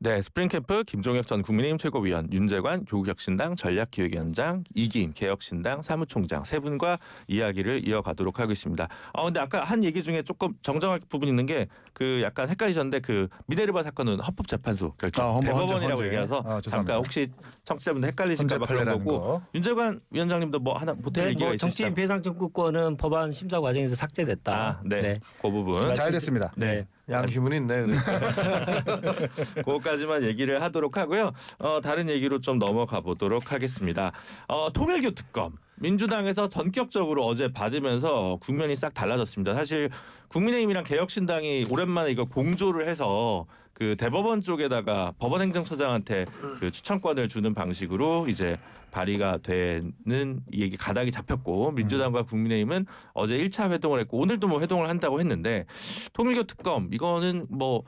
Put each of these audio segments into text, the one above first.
네, 스프링캠프 김종혁 전 국민의힘 최고위원, 윤재관 조국혁신당 전략기획위원장, 이기인 개혁신당 사무총장 세 분과 이야기를 이어가도록 하겠습니다. 근데 아까 한 얘기 중에 조금 정정할 부분이 있는 게 그 약간 헷갈리셨는데 그 미네르바 사건은 헌법재판소 결정 대법원이라고 얘기해서 잠깐 혹시 청취자분들 헷갈리실까봐 그런 거고 윤재관 위원장님도 뭐 하나 보태 얘기가 있으시죠? 정치인 배상 청구권은 법안 심사 과정에서 삭제됐다. 네. 그 부분 잘 됐습니다. 네. 양심은 있네. 그것까지만 얘기를 하도록 하고요. 다른 얘기로 좀 넘어가 보도록 하겠습니다. 통일교 특검. 민주당에서 전격적으로 어제 받으면서 국면이 싹 달라졌습니다. 사실 국민의힘이랑 개혁신당이 오랜만에 이거 공조를 해서 그 대법원 쪽에다가 법원행정처장한테 그 추천권을 주는 방식으로 이제 발의가 되는 이게 가닥이 잡혔고 민주당과 국민의힘은 어제 1차 회동을 했고 오늘도 뭐 회동을 한다고 했는데 통일교 특검 이거는 뭐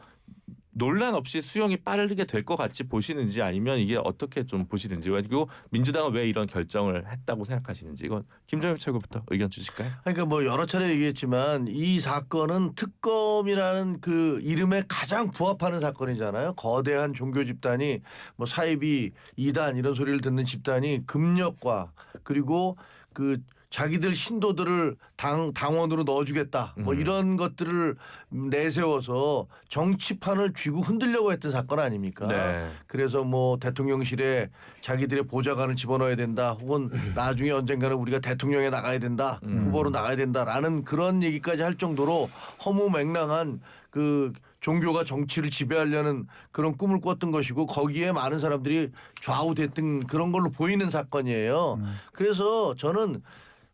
논란 없이 수용이 빠르게 될 것 같이 보시는지 아니면 이게 어떻게 좀 보시는지 그리고 민주당은 왜 이런 결정을 했다고 생각하시는지 이건 김종혁 최고부터 의견 주실까요? 그러니까 뭐 여러 차례 얘기했지만 이 사건은 특검이라는 그 이름에 가장 부합하는 사건이잖아요. 거대한 종교 집단이 뭐 사이비 이단 이런 소리를 듣는 집단이 금력과 그리고 그 자기들 신도들을 당원으로 넣어주겠다 뭐 이런 것들을 내세워서 정치판을 쥐고 흔들려고 했던 사건 아닙니까? 네. 그래서 뭐 대통령실에 자기들의 보좌관을 집어넣어야 된다 혹은 나중에 언젠가는 우리가 대통령에 나가야 된다 후보로 나가야 된다라는 그런 얘기까지 할 정도로 허무맹랑한 그 종교가 정치를 지배하려는 그런 꿈을 꿨던 것이고 거기에 많은 사람들이 좌우됐던 그런 걸로 보이는 사건이에요. 그래서 저는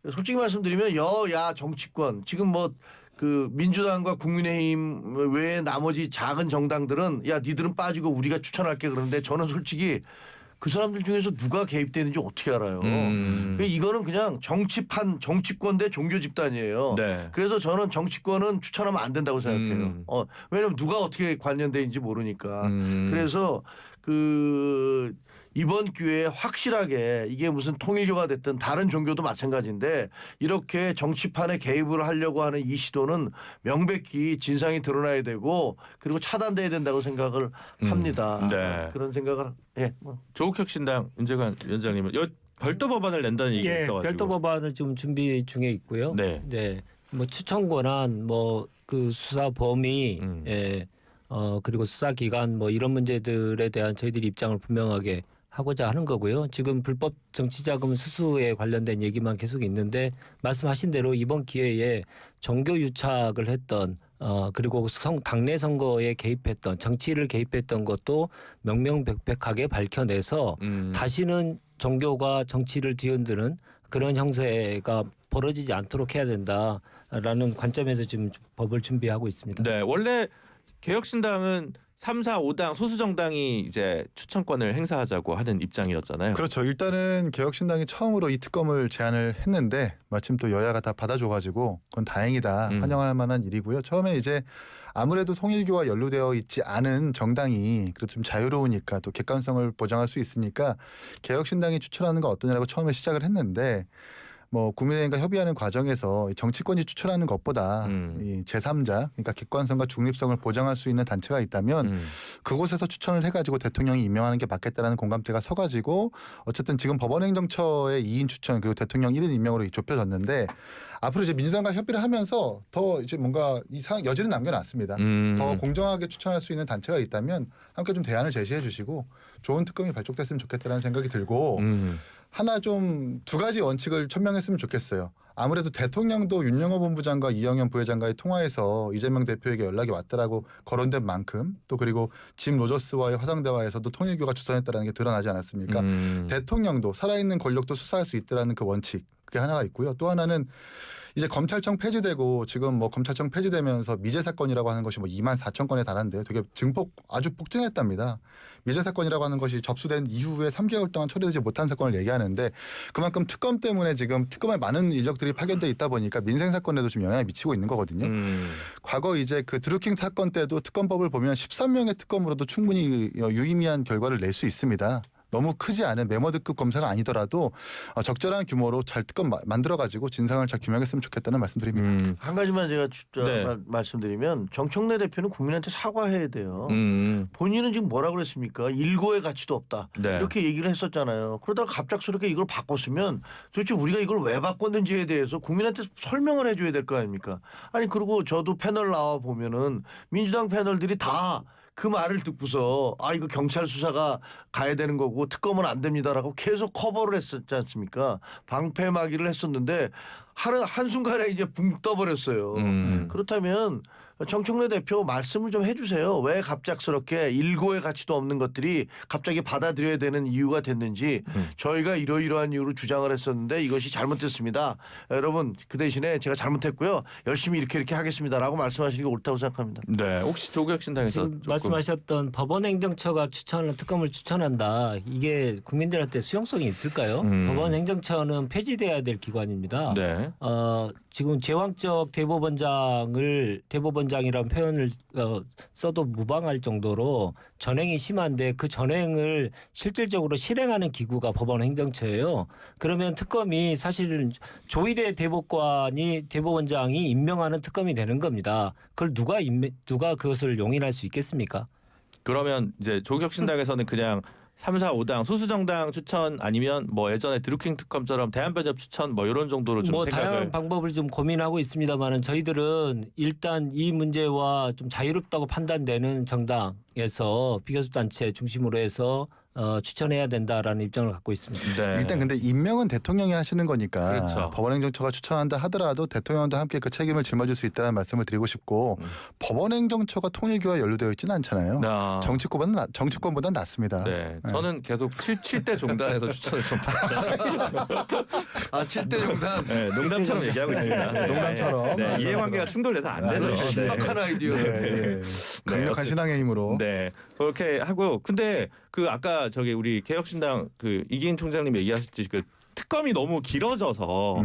솔직히 말씀드리면 여야 정치권 지금 뭐 그 민주당과 국민의힘 외에 나머지 작은 정당들은 야 니들은 빠지고 우리가 추천할게 그러는데 저는 솔직히 그 사람들 중에서 누가 개입되는지 어떻게 알아요. 그러니까 이거는 그냥 정치판 정치권 대 종교 집단이에요. 네. 그래서 저는 정치권은 추천하면 안 된다고 생각해요. 왜냐하면 누가 어떻게 관련돼 있는지 모르니까. 그래서 그 이번 기회에 확실하게 이게 무슨 통일교가 됐든 다른 종교도 마찬가지인데 이렇게 정치판에 개입을 하려고 하는 이 시도는 명백히 진상이 드러나야 되고 그리고 차단돼야 된다고 생각을 합니다. 네. 그런 생각을 조국혁신당 윤재관 위원장님은 별도 법안을 낸다는 얘기가 있어가지고 별도 법안을 지금 준비 중에 있고요. 네. 뭐 추천 권한 뭐 그 수사 범위 그리고 수사 기간 뭐 이런 문제들에 대한 저희들이 입장을 분명하게 하고자 하는 거고요. 지금 불법 정치자금 수수에 관련된 얘기만 계속 있는데 말씀하신 대로 이번 기회에 종교 유착을 했던 그리고 당내 선거에 개입했던 정치를 개입했던 것도 명명백백하게 밝혀내서 다시는 종교가 정치를 뒤흔드는 그런 형세가 벌어지지 않도록 해야 된다라는 관점에서 지금 법을 준비하고 있습니다. 네, 원래 개혁신당은 3, 4, 5당 소수정당이 이제 추천권을 행사하자고 하는 입장이었잖아요. 그렇죠. 일단은 개혁신당이 처음으로 이 특검을 제안을 했는데 마침 또 여야가 다 받아줘가지고 그건 다행이다. 환영할 만한 일이고요. 처음에 이제 아무래도 통일교와 연루되어 있지 않은 정당이 그래도 좀 자유로우니까 또 객관성을 보장할 수 있으니까 개혁신당이 추천하는 건 어떠냐라고 처음에 시작을 했는데 뭐 국민의힘과 협의하는 과정에서 정치권이 추천하는 것보다 이 제3자 그러니까 객관성과 중립성을 보장할 수 있는 단체가 있다면 그곳에서 추천을 해가지고 대통령이 임명하는 게 맞겠다라는 공감대가 서가지고 어쨌든 지금 법원행정처의 2인 추천 그리고 대통령 1인 임명으로 좁혀졌는데 앞으로 이제 민주당과 협의를 하면서 더 이제 뭔가 이상 여지는 남겨놨습니다. 더 공정하게 추천할 수 있는 단체가 있다면 함께 좀 대안을 제시해 주시고 좋은 특검이 발족됐으면 좋겠다라는 생각이 들고 하나 좀 두 가지 원칙을 천명했으면 좋겠어요. 아무래도 대통령도 윤영호 본부장과 이영현 부회장과의 통화에서 이재명 대표에게 연락이 왔다라고 거론된 만큼 또 그리고 짐 로저스와의 화상대화에서도 통일교가 주선했다는 게 드러나지 않았습니까? 대통령도 살아있는 권력도 수사할 수 있다라는 그 원칙 그게 하나가 있고요. 또 하나는 이제 검찰청 폐지되고 지금 뭐 검찰청 폐지되면서 미제 사건이라고 하는 것이 뭐 2만 4천 건에 달하는데 되게 증폭 아주 폭증했답니다. 미제 사건이라고 하는 것이 접수된 이후에 3개월 동안 처리되지 못한 사건을 얘기하는데 그만큼 특검 때문에 지금 특검에 많은 인력들이 파견돼 있다 보니까 민생 사건에도 좀 영향을 미치고 있는 거거든요. 과거 이제 그 드루킹 사건 때도 특검법을 보면 13명의 특검으로도 충분히 유의미한 결과를 낼 수 있습니다. 너무 크지 않은 메모드급 검사가 아니더라도 적절한 규모로 잘 특검 만들어가지고 진상을 잘 규명했으면 좋겠다는 말씀드립니다. 한 가지만 제가 네. 말씀드리면 정청래 대표는 국민한테 사과해야 돼요. 음. 본인은 지금 뭐라 그랬습니까? 일고의 가치도 없다. 네. 이렇게 얘기를 했었잖아요. 그러다가 갑작스럽게 이걸 바꿨으면 도대체 우리가 이걸 왜 바꿨는지에 대해서 국민한테 설명을 해줘야 될 거 아닙니까? 아니 그리고 저도 패널 나와 보면은 민주당 패널들이 다 그 말을 듣고서 아 이거 경찰 수사가 가야 되는 거고 특검은 안 됩니다라고 계속 커버를 했었지 않습니까? 방패막이를 했었는데 한순간에 이제 붕 떠버렸어요. 그렇다면 정청래 대표 말씀을 좀 해주세요. 왜 갑작스럽게 일고의 가치도 없는 것들이 갑자기 받아들여야 되는 이유가 됐는지 저희가 이러이러한 이유로 주장을 했었는데 이것이 잘못됐습니다. 여러분 그 대신에 제가 잘못했고요. 열심히 이렇게 하겠습니다라고 말씀하시는 게 옳다고 생각합니다. 네. 혹시 조국혁신당에서 지금 조금 말씀하셨던 법원행정처가 특검을 추천한다. 이게 국민들한테 수용성이 있을까요? 법원행정처는 폐지돼야 될 기관입니다. 네. 지금 제왕적 대법원장이라는 표현을 써도 무방할 정도로 전횡이 심한데 그 전횡을 실질적으로 실행하는 기구가 법원행정처예요. 그러면 특검이 사실은 조희대 대법원장이 임명하는 특검이 되는 겁니다. 그걸 누가 그것을 용인할 수 있겠습니까? 그러면 이제 조국혁신당에서는 그냥 3, 4, 5당 소수정당 추천 아니면 뭐 예전에 드루킹 특검처럼 대한변협 추천 뭐 이런 정도로 좀 생각을 다양한 방법을 좀 고민하고 있습니다만은 저희들은 일단 이 문제와 좀 자유롭다고 판단되는 정당에서 비교섭단체 중심으로 해서 추천해야 된다라는 입장을 갖고 있습니다. 네. 일단 근데 임명은 대통령이 하시는 거니까 그렇죠. 법원행정처가 추천한다 하더라도 대통령도 함께 그 책임을 짊어질 수 있다는 말씀을 드리고 싶고 법원행정처가 통일교와 연루되어 있지는 않잖아요. 아. 정치권보다는 낫습니다. 네. 저는 계속 7대 종단에서 추천을 좀 받죠. 아 7대 종단. 네, 농담처럼 얘기하고 있습니다. 네. 농담처럼. 네, 이해관계가 충돌돼서 안 되죠. 네. 신박한 아이디어. 강력한 어쨌든. 신앙의 힘으로. 네, 그렇게 하고요. 근데 그 아까 저기 우리 개혁신당 그 이기인 총장님 얘기하셨듯이 그 특검이 너무 길어져서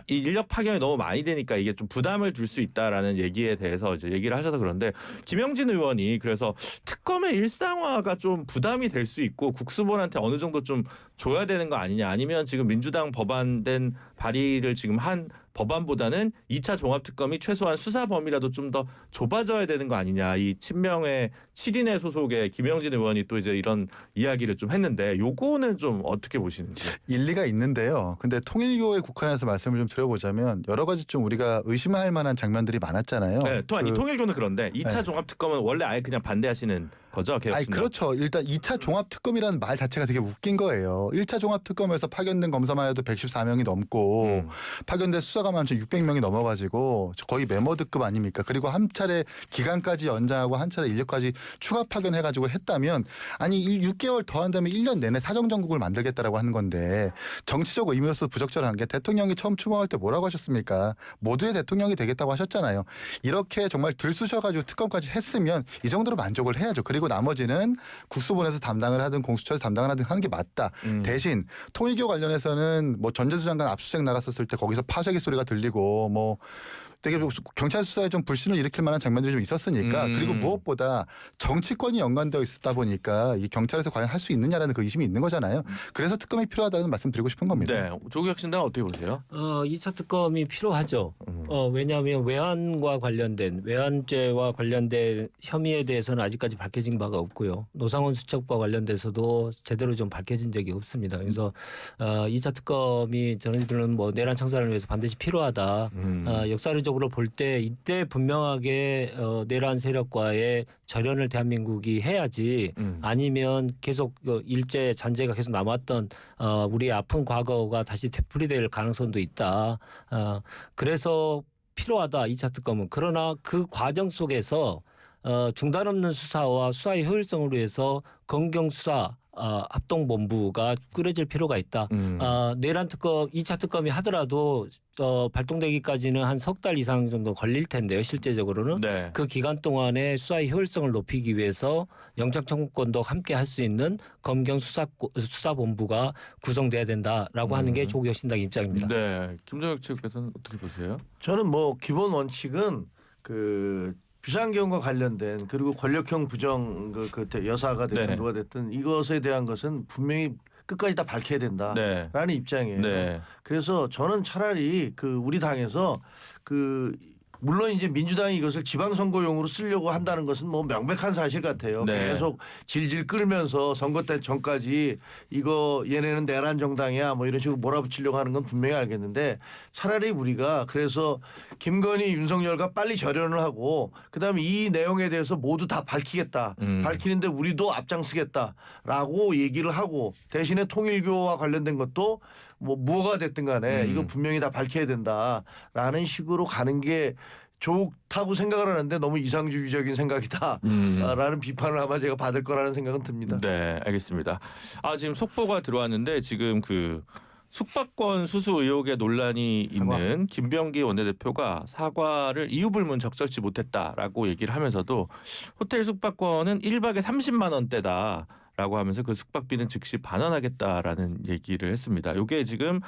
이 인력 파견이 너무 많이 되니까 이게 좀 부담을 줄 수 있다라는 얘기에 대해서 이제 얘기를 하셔서 그런데 김영진 의원이 그래서 특검의 일상화가 좀 부담이 될 수 있고 국수본한테 어느 정도 좀 줘야 되는 거 아니냐 아니면 지금 민주당 법안된 발의를 지금 한 법안보다는 2차 종합특검이 최소한 수사 범위라도 좀 더 좁아져야 되는 거 아니냐 이 친명의 7인의 소속의 김영진 의원이 또 이제 이런 이야기를 좀 했는데 요거는 좀 어떻게 보시는지. 일리가 있는데요. 근데 통일교에 국한해서 말씀을 좀 드려보자면 여러 가지 좀 우리가 의심할 만한 장면들이 많았잖아요. 네, 또한 이 통일교는 그런데 2차 네. 종합특검은 원래 아예 그냥 반대하시는 거죠? 아니 개혁신당. 그렇죠. 일단 2차 종합특검이라는 말 자체가 되게 웃긴 거예요. 1차 종합특검에서 파견된 검사만 해도 114명이 넘고 파견된 수사관만 600명이 넘어가지고 거의 메모드급 아닙니까? 그리고 한 차례 기간까지 연장하고 한 차례 인력까지 추가 파견해가지고 했다면 아니 6개월 더 한다면 1년 내내 사정정국을 만들겠다라고 하는 건데 정치적 의미로서 부적절한 게 대통령이 처음 출마할 때 뭐라고 하셨습니까? 모두의 대통령이 되겠다고 하셨잖아요. 이렇게 정말 들쑤셔가지고 특검까지 했으면 이 정도로 만족을 해야죠. 그리고 나머지는 국수본에서 담당을 하든 공수처에서 담당을 하든 하는 게 맞다. 대신 통일교 관련해서는 뭐 전재수 장관 압수수색 나갔었을 때 거기서 파쇄기 소리가 들리고 뭐 되게 경찰 수사에 좀 불신을 일으킬 만한 장면들이 좀 있었으니까 그리고 무엇보다 정치권이 연관되어 있었다 보니까 이 경찰에서 과연 할 수 있느냐라는 그 의심이 있는 거잖아요. 그래서 특검이 필요하다는 말씀 드리고 싶은 겁니다. 네, 조국혁신당 어떻게 보세요? 2차 특검이 필요하죠. 왜냐하면 외환죄와 관련된 혐의에 대해서는 아직까지 밝혀진 바가 없고요. 노상원 수첩과 관련돼서도 제대로 좀 밝혀진 적이 없습니다. 그래서 2차 특검이 저희들은 뭐 내란 청산을 위해서 반드시 필요하다. 역사적으로 볼 때 이때 분명하게 내란 세력과의 절연을 대한민국이 해야지 아니면 계속 일제 잔재가 계속 남았던 우리의 아픈 과거가 다시 되풀이될 가능성도 있다. 그래서 필요하다 2차 특검은. 그러나 그 과정 속에서 중단 없는 수사와 수사의 효율성을 위해서 검경 수사 합동본부가 꾸려질 필요가 있다. 내란 특검 2차 특검이 하더라도 발동되기까지는 한 석 달 이상 정도 걸릴 텐데요. 실제적으로는 네. 그 기간 동안에 수사의 효율성을 높이기 위해서 영장 청구권도 함께 할 수 있는 검경 수사본부가 구성돼야 된다라고 하는 게 조국혁신당 입장입니다. 네, 김정혁 측에서는 어떻게 보세요? 저는 뭐 기본 원칙은 그 비상계엄과 관련된 그리고 권력형 부정 그 여사가 됐든 네. 누가 됐든 이것에 대한 것은 분명히 끝까지 다 밝혀야 된다라는 네. 입장이에요. 네. 그래서 저는 차라리 그 우리 당에서 그 물론 이제 민주당이 이것을 지방선거용으로 쓰려고 한다는 것은 뭐 명백한 사실 같아요. 네. 계속 질질 끌면서 선거 때 전까지 이거 얘네는 내란 정당이야 뭐 이런 식으로 몰아붙이려고 하는 건 분명히 알겠는데 차라리 우리가 그래서 김건희 윤석열과 빨리 절연을 하고 그다음에 이 내용에 대해서 모두 다 밝히겠다. 밝히는데 우리도 앞장서겠다라고 얘기를 하고 대신에 통일교와 관련된 것도 뭐 무엇가 됐든 간에 이거 분명히 다 밝혀야 된다라는 식으로 가는 게 좋다고 생각을 하는데 너무 이상주의적인 생각이다라는 비판을 아마 제가 받을 거라는 생각은 듭니다. 네, 알겠습니다. 지금 속보가 들어왔는데 지금 그 숙박권 수수 의혹에 논란이 있는 김병기 원내대표가 사과를 이유불문 적절치 못했다라고 얘기를 하면서도 호텔 숙박권은 1박에 30만 원대다라고 하면서 그 숙박비는 즉시 반환하겠다라는 얘기를 했습니다. 이게 지금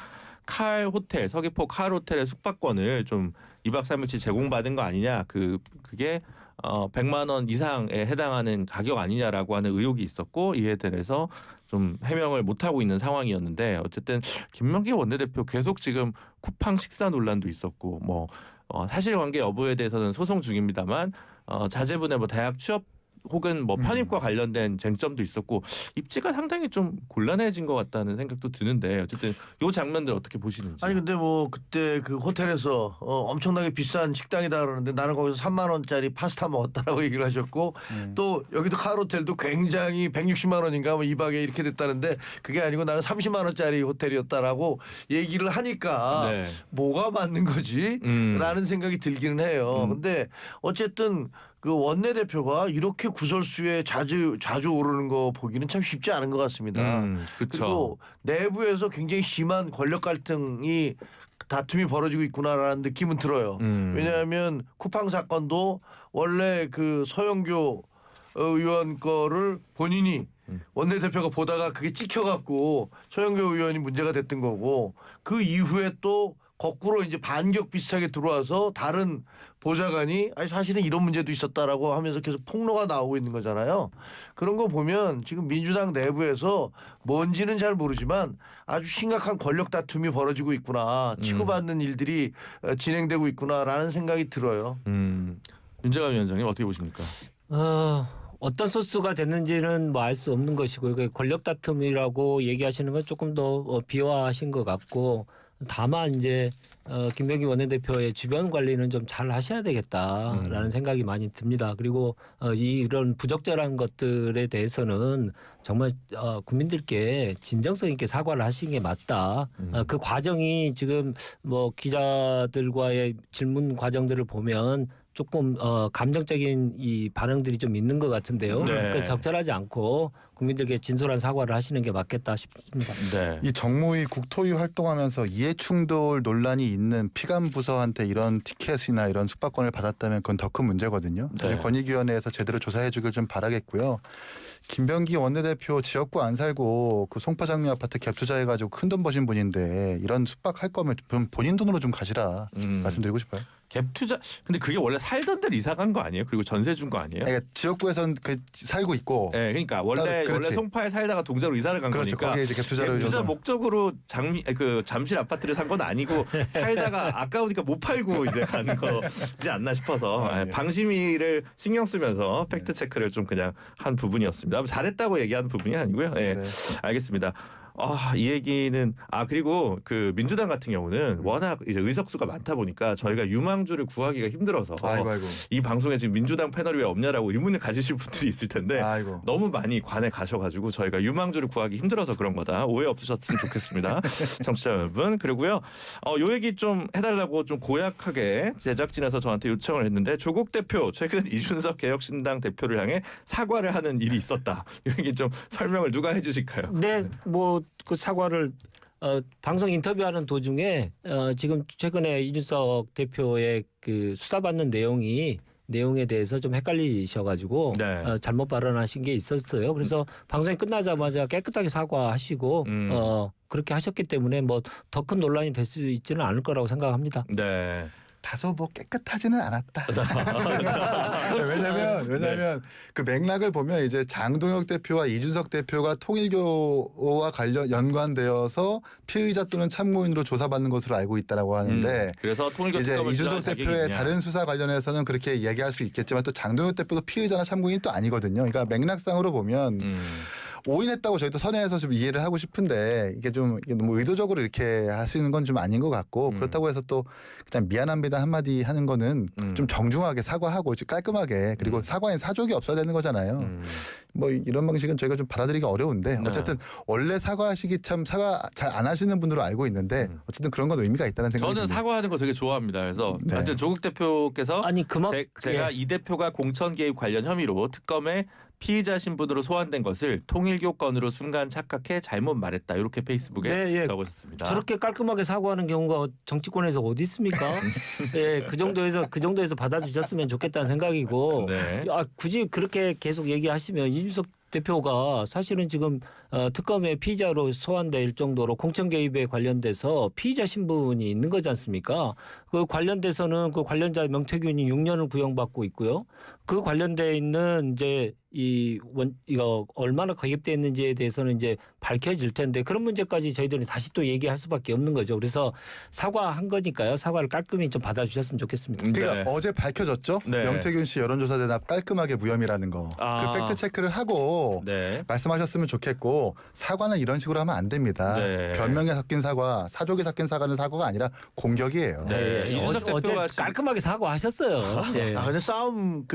칼 호텔, 서귀포 칼 호텔의 숙박권을 좀 2박 3일치 제공받은 거 아니냐, 그게 100만 원 이상에 해당하는 가격 아니냐라고 하는 의혹이 있었고 이에 대해서 좀 해명을 못 하고 있는 상황이었는데 어쨌든 김명기 원내대표 계속 지금 쿠팡 식사 논란도 있었고 뭐 사실관계 여부에 대해서는 소송 중입니다만 자제분의 뭐 대학 취업 혹은 뭐 편입과 관련된 쟁점도 있었고 입지가 상당히 좀 곤란해진 것 같다는 생각도 드는데 어쨌든 이 장면들 어떻게 보시는지. 아니 근데 뭐 그때 그 호텔에서 엄청나게 비싼 식당이다 그러는데 나는 거기서 3만 원짜리 파스타 먹었다라고 얘기를 하셨고 또 여기도 칼 호텔도 굉장히 160만 원인가 뭐 2박에 이렇게 됐다는데 그게 아니고 나는 30만 원짜리 호텔이었다라고 얘기를 하니까 네. 뭐가 맞는 거지? 라는 생각이 들기는 해요. 근데 어쨌든 그 원내대표가 이렇게 구설수에 자주 오르는 거 보기는 참 쉽지 않은 것 같습니다. 그쵸. 그리고 내부에서 굉장히 심한 권력 갈등이 다툼이 벌어지고 있구나라는 느낌은 들어요. 왜냐하면 쿠팡 사건도 원래 그 서영교 의원 거를 본인이 원내대표가 보다가 그게 찍혀갖고 서영교 의원이 문제가 됐던 거고 그 이후에 또 거꾸로 이제 반격 비슷하게 들어와서 다른 보좌관이 아니 사실은 이런 문제도 있었다라고 하면서 계속 폭로가 나오고 있는 거잖아요. 그런 거 보면 지금 민주당 내부에서 뭔지는 잘 모르지만 아주 심각한 권력 다툼이 벌어지고 있구나. 치고받는 일들이 진행되고 있구나라는 생각이 들어요. 윤재관 위원장님 어떻게 보십니까? 어떤 소스가 됐는지는 뭐 알 수 없는 것이고요. 그 권력 다툼이라고 얘기하시는 건 조금 더 비화하신 것 같고 다만 이제 김병기 원내대표의 주변 관리는 좀 잘 하셔야 되겠다라는 생각이 많이 듭니다. 그리고 이런 부적절한 것들에 대해서는 정말 국민들께 진정성 있게 사과를 하시는 게 맞다. 그 과정이 지금 뭐 기자들과의 질문 과정들을 보면 조금 감정적인 이 반응들이 좀 있는 것 같은데요. 네. 그러니까 적절하지 않고 국민들께 진솔한 사과를 하시는 게 맞겠다 싶습니다. 네. 이 정무위 국토위 활동하면서 이해충돌 논란이 있는 피감 부서한테 이런 티켓이나 이런 숙박권을 받았다면 그건 더 큰 문제거든요. 사실 네. 권익위원회에서 제대로 조사해 주길 좀 바라겠고요. 김병기 원내대표 지역구 안 살고 그 송파장미 아파트 갭 투자해가지고 큰 돈 버신 분인데 이런 숙박할 거면 본인 돈으로 좀 가시라 말씀드리고 싶어요. 갭 투자 근데 그게 원래 살던 데를 이사 간 거 아니에요? 그리고 전세 준 거 아니에요? 그러니까 지역구에선 그 살고 있고. 네, 그러니까 원래 그렇지. 송파에 살다가 동작으로 이사를 간 그렇죠. 거니까 거기에 이제 갭 투자를 투자 해서. 목적으로 잠실 아파트를 산 건 아니고 살다가 아까우니까 못 팔고 이제 간 거지 않나 싶어서 아, 예. 방심위를 신경 쓰면서 팩트 체크를 좀 그냥 한 부분이었습니다. 잘했다고 얘기하는 부분이 아니고요. 예, 네. 알겠습니다. 이 얘기는 그리고 그 민주당 같은 경우는 워낙 이제 의석수가 많다 보니까 저희가 유망주를 구하기가 힘들어서 아이고. 이 방송에 지금 민주당 패널이 왜 없냐라고 의문을 가지실 분들이 있을 텐데 아이고. 너무 많이 관에 가셔가지고 저희가 유망주를 구하기 힘들어서 그런 거다. 오해 없으셨으면 좋겠습니다. 청취자 여러분. 그리고요. 요 얘기 좀 해달라고 좀 고약하게 제작진에서 저한테 요청을 했는데 조국 대표 최근 이준석 개혁신당 대표를 향해 사과를 하는 일이 있었다. 이 얘기 좀 설명을 누가 해주실까요? 네, 뭐 그 사과를 방송 인터뷰하는 도중에 지금 최근에 이준석 대표의 그 수사받는 내용에 대해서 좀 헷갈리셔가지고 네. 잘못 발언하신 게 있었어요. 그래서 방송이 끝나자마자 깨끗하게 사과하시고 그렇게 하셨기 때문에 뭐 더 큰 논란이 될 수 있지는 않을 거라고 생각합니다. 네. 다소 뭐 깨끗하지는 않았다. 왜냐면 그 맥락을 보면 이제 장동혁 대표와 이준석 대표가 통일교와 연관되어서 피의자 또는 참고인으로 조사받는 것으로 알고 있다라고 하는데 그래서 통일교 이제 특검을 이준석 주장할 자격이 대표의 있냐. 다른 수사 관련해서는 그렇게 얘기할 수 있겠지만 또 장동혁 대표도 피의자나 참고인이 또 아니거든요. 그러니까 맥락상으로 보면 오인했다고 저희도 선회해서 좀 이해를 하고 싶은데 이게 너무 의도적으로 이렇게 하시는 건 좀 아닌 것 같고 그렇다고 해서 또 그냥 미안합니다 한마디 하는 거는 좀 정중하게 사과하고 깔끔하게 그리고 사과엔 사족이 없어야 되는 거잖아요. 뭐 이런 방식은 저희가 좀 받아들이기 어려운데 어쨌든 원래 사과하시기 참 사과 잘 안 하시는 분으로 알고 있는데 어쨌든 그런 건 의미가 있다는 생각이 저는 듭니다. 사과하는 거 되게 좋아합니다. 그래서 네. 하여튼 조국 대표께서 아니 제가 이 대표가 공천 개입 관련 혐의로 특검에 피의자 신분으로 소환된 것을 통일교 건으로 순간 착각해 잘못 말했다. 이렇게 페이스북에 네, 예. 적으셨습니다. 저렇게 깔끔하게 사과하는 경우가 정치권에서 어디 있습니까? 예, 그 정도에서 받아주셨으면 좋겠다는 생각이고 네. 굳이 그렇게 계속 얘기하시면 이준석 대표가 사실은 지금 특검의 피의자로 소환될 정도로 공천 개입에 관련돼서 피의자 신분이 있는 거지 않습니까? 그 관련돼서는 그 관련자 명태균이 6년을 구형받고 있고요. 그 관련돼 있는 이제 이거 얼마나 가입돼 있는지에 대해서는 이제 밝혀질 텐데 그런 문제까지 저희들이 다시 또 얘기할 수밖에 없는 거죠. 그래서 사과한 거니까요. 사과를 깔끔히 좀 받아주셨으면 좋겠습니다. 그러니까 네. 어제 밝혀졌죠. 네. 명태균 씨 여론조사 대답 깔끔하게 무혐의라는 거. 그 팩트 체크를 하고 네. 말씀하셨으면 좋겠고 사과는 이런 식으로 하면 안 됩니다. 네. 변명에 섞인 사과, 사족에 섞인 사과는 사과가 아니라 공격이에요. 네. 이준석 어제 대표가 지금- 깔끔하게 사과하셨어요. 예. 아 근데 싸움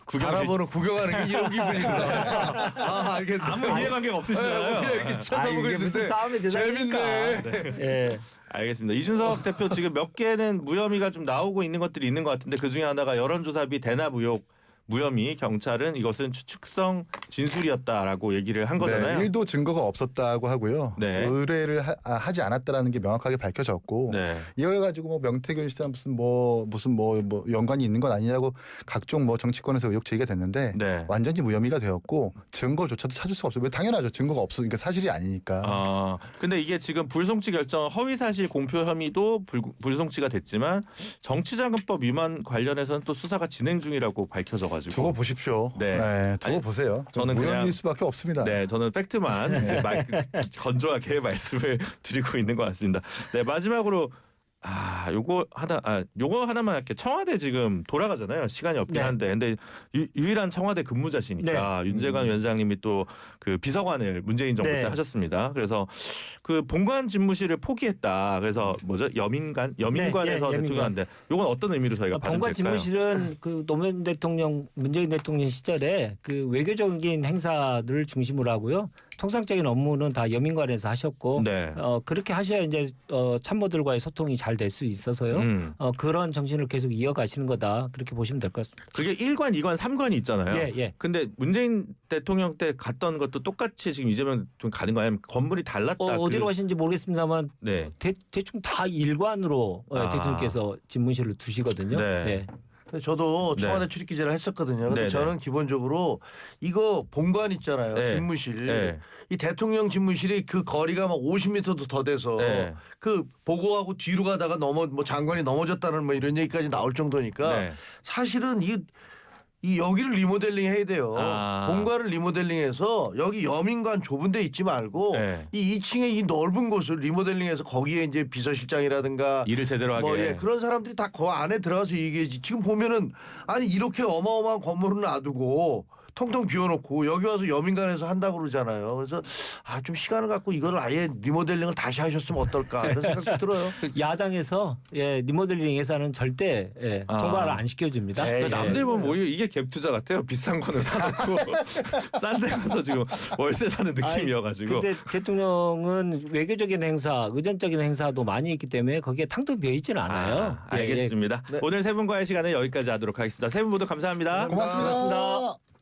바라보는 구경하는 게 이런 기분이구나. 아 알겠네. 아무 이해관계가 없으시잖아요. 그냥 이렇게 쳐다보고 이게 무슨 있는데 싸움이 되자니까. 재밌네. 예. 알겠습니다. 이준석 대표 지금 몇 개는 무혐의가 좀 나오고 있는 것들이 있는 것 같은데 그중에 하나가 여론조사비 대납 의혹 무혐의 경찰은 이것은 추측성 진술이었다라고 얘기를 한 거잖아요. 네, 1도 증거가 없었다고 하고요. 네. 의뢰를 하지 않았다라는 게 명확하게 밝혀졌고 네. 이걸 가지고 뭐 명태균 씨랑 무슨 연관이 있는 건 아니냐고 각종 뭐 정치권에서 의혹 제기가 됐는데 네. 완전히 무혐의가 되었고 증거조차도 찾을 수가 없어요. 왜 당연하죠. 증거가 없으니까 사실이 아니니까. 근데 이게 지금 불송치 결정 허위사실 공표 혐의도 불송치가 됐지만 정치자금법 위반 관련해서는 또 수사가 진행 중이라고 밝혀져 가지고 두고 보십시오. 네. 두고 아니, 보세요. 저는 무혐의일 그냥- 수밖에 없습니다. 네, 저는 팩트만 이제 건조하게 말씀을 드리고 있는 것 같습니다. 네, 마지막으로 요거 하나만 할게. 청와대 지금 돌아가잖아요. 시간이 없긴 네. 한데, 근데 유일한 청와대 근무자시니까 윤재관 위원장님이 또 그 비서관을 문재인 정부 때 네. 하셨습니다. 그래서 그 본관 집무실을 포기했다. 그래서 뭐죠? 여민관에서 네, 대통령한테 요건 어떤 의미로 저희가 받으면 본관 될까요? 집무실은 그 노무현 대통령, 문재인 대통령 시절에 그 외교적인 행사들을 중심으로 하고요. 통상적인 업무는 다 여민관에서 하셨고 네. 그렇게 하셔야 이제 참모들과의 소통이 잘 될 수 있어서요. 그런 정신을 계속 이어가시는 거다. 그렇게 보시면 될 것 같습니다. 그게 1관, 2관, 3관이 있잖아요. 예. 근데 문재인 대통령 때 갔던 것도 똑같이 지금 이재명 좀 가는 거예요? 건물이 달랐다. 어디로 가시는지 모르겠습니다만 네. 대충 다 일관으로 대통령께서 집무실을 두시거든요. 네. 저도 청와대 네. 출입 기자를 했었거든요. 근데 네, 저는 기본적으로 이거 본관 있잖아요. 네. 집무실. 네. 이 대통령 집무실이 그 거리가 막 50m도 더 돼서 네. 그 보고하고 뒤로 가다가 장관이 넘어졌다는 뭐 이런 얘기까지 나올 정도니까 네. 사실은 이 여기를 리모델링 해야 돼요. 본관을 리모델링해서 여기 여민관 좁은 데 있지 말고 네. 이 2층에 이 넓은 곳을 리모델링해서 거기에 이제 비서실장이라든가 일을 제대로 하게. 그런 사람들이 다 그 안에 들어가서 얘기하지. 지금 보면은 아니 이렇게 어마어마한 건물을 놔두고 텅텅 비워놓고 여기 와서 여민관에서 한다고 그러잖아요. 그래서 좀 시간을 갖고 이걸 아예 리모델링을 다시 하셨으면 어떨까 이런 생각이 들어요. 야당에서 리모델링 예산은 절대 통과를 안 시켜줍니다. 에이, 남들 보면 오히려 이게 갭 투자 같아요. 비싼 거는 사놓고 싼 데 가서 지금 월세 사는 느낌이어가지고. 근데 대통령은 외교적인 행사, 의전적인 행사도 많이 있기 때문에 거기에 탕탕 비어 있지는 않아요. 알겠습니다. 네. 오늘 세 분과의 시간은 여기까지 하도록 하겠습니다. 세 분 모두 감사합니다. 고맙습니다. 고맙습니다.